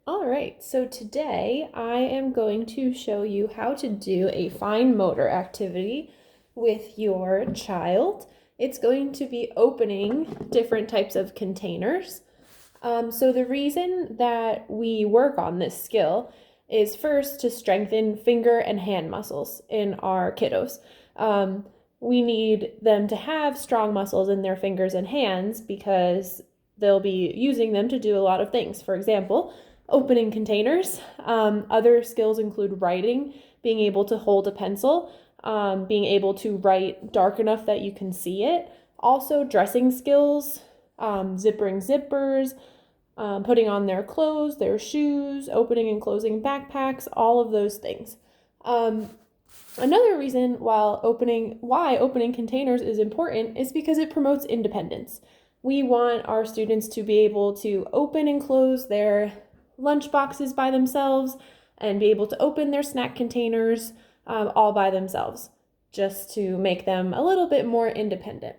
All right, so today I am going to show you how to do a fine motor activity with your child. It's going to be opening different types of containers. So the reason that we work on this skill is first to strengthen finger and hand muscles in our kiddos. We need them to have strong muscles in their fingers and hands because they'll be using them to do a lot of things. For example, opening containers. Other skills include writing, being able to hold a pencil, being able to write dark enough that you can see it. Also, dressing skills, zippering zippers, putting on their clothes, their shoes, opening and closing backpacks, all of those things. Another reason why opening containers is important is because it promotes independence. We want our students to be able to open and close their lunch boxes by themselves and be able to open their snack containers all by themselves, just to make them a little bit more independent.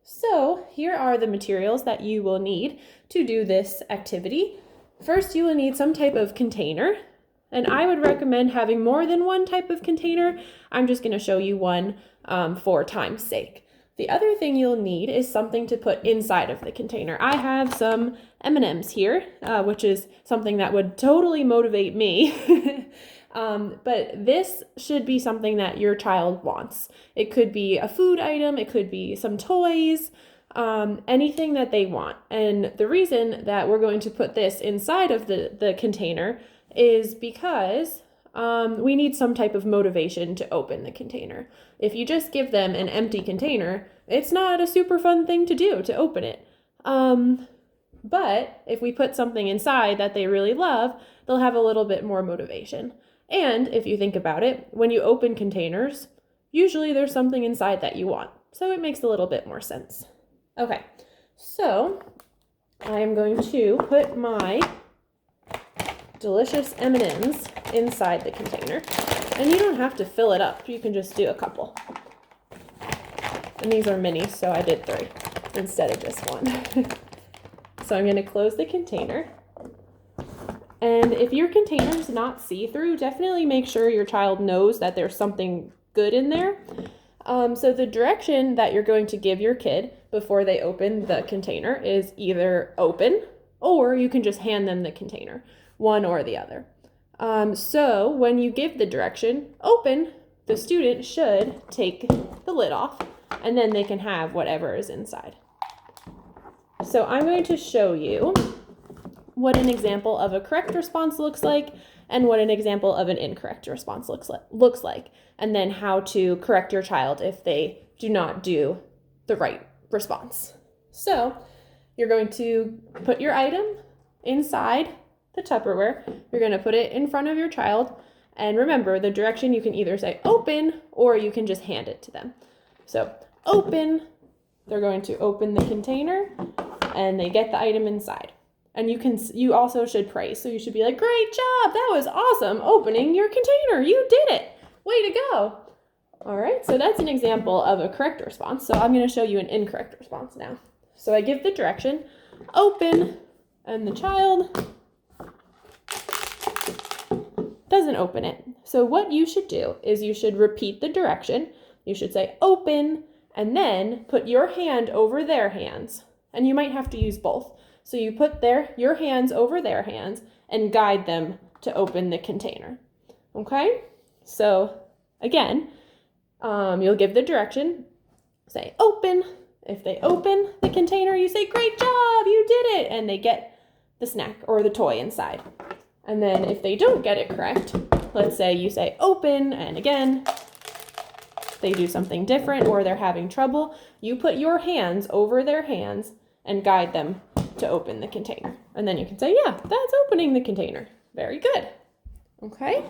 So here are the materials that you will need to do this activity. First, you will need some type of container, and I would recommend having more than one type of container. I'm just going to show you one for time's sake. The other thing you'll need is something to put inside of the container. I have some M&Ms here, which is something that would totally motivate me. But this should be something that your child wants. It could be a food item, it could be some toys, anything that they want. And the reason that we're going to put this inside of the container is because we need some type of motivation to open the container. If you just give them an empty container, it's not a super fun thing to do to open it. But if we put something inside that they really love, they'll have a little bit more motivation. And if you think about it, when you open containers, usually there's something inside that you want. So it makes a little bit more sense. Okay, so I am going to put my delicious M&Ms inside the container. And you don't have to fill it up. You can just do a couple. And these are minis, so I did 3 instead of just 1. So I'm going to close the container. And if your container is not see-through, definitely make sure your child knows that there's something good in there. So the direction that you're going to give your kid before they open the container is either open, or you can just hand them the container, one or the other. So when you give the direction, open, the student should take the lid off, and then they can have whatever is inside. So I'm going to show you what an example of a correct response looks like and what an example of an incorrect response looks like, and then how to correct your child if they do not do the right response. So you're going to put your item inside the Tupperware. You're going to put it in front of your child, and remember, the direction you can either say open or you can just hand it to them. So open, they're going to open the container and they get the item inside. And you also should praise. So you should be like, great job, that was awesome opening your container, you did it, way to go. All right, so that's an example of a correct response. So I'm going to show you an incorrect response now. So I give the direction, open, and the child doesn't open it. So what you should do is you should repeat the direction. You should say open, and then put your hand over their hands. And you might have to use both. So you put your hands over their hands and guide them to open the container. Okay? So again, you'll give the direction, say open. If they open the container, you say, great job, you did it. And they get the snack or the toy inside. And then if they don't get it correct, let's say you say open, and again, they do something different or they're having trouble, you put your hands over their hands and guide them to open the container. And then you can say, yeah, that's opening the container. Very good. Okay.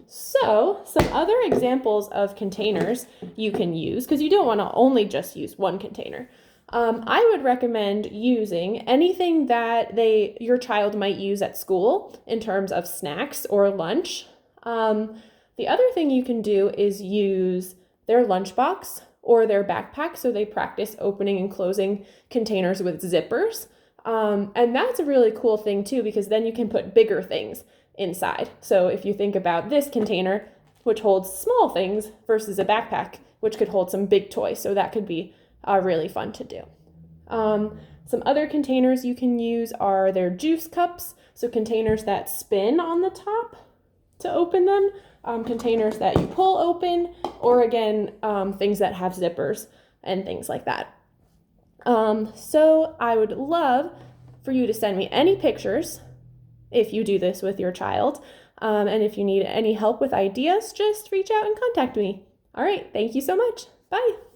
So some other examples of containers you can use, because you don't want to only just use one container. I would recommend using anything that your child might use at school in terms of snacks or lunch. The other thing you can do is use their lunchbox or their backpack, so they practice opening and closing containers with zippers. And that's a really cool thing too, because then you can put bigger things inside. So if you think about this container, which holds small things, versus a backpack, which could hold some big toys. So that could be really fun to do. Some other containers you can use are their juice cups. So containers that spin on the top to open them, containers that you pull open, or again, things that have zippers and things like that. So I would love for you to send me any pictures if you do this with your child. And if you need any help with ideas, just reach out and contact me. All right, thank you so much. Bye.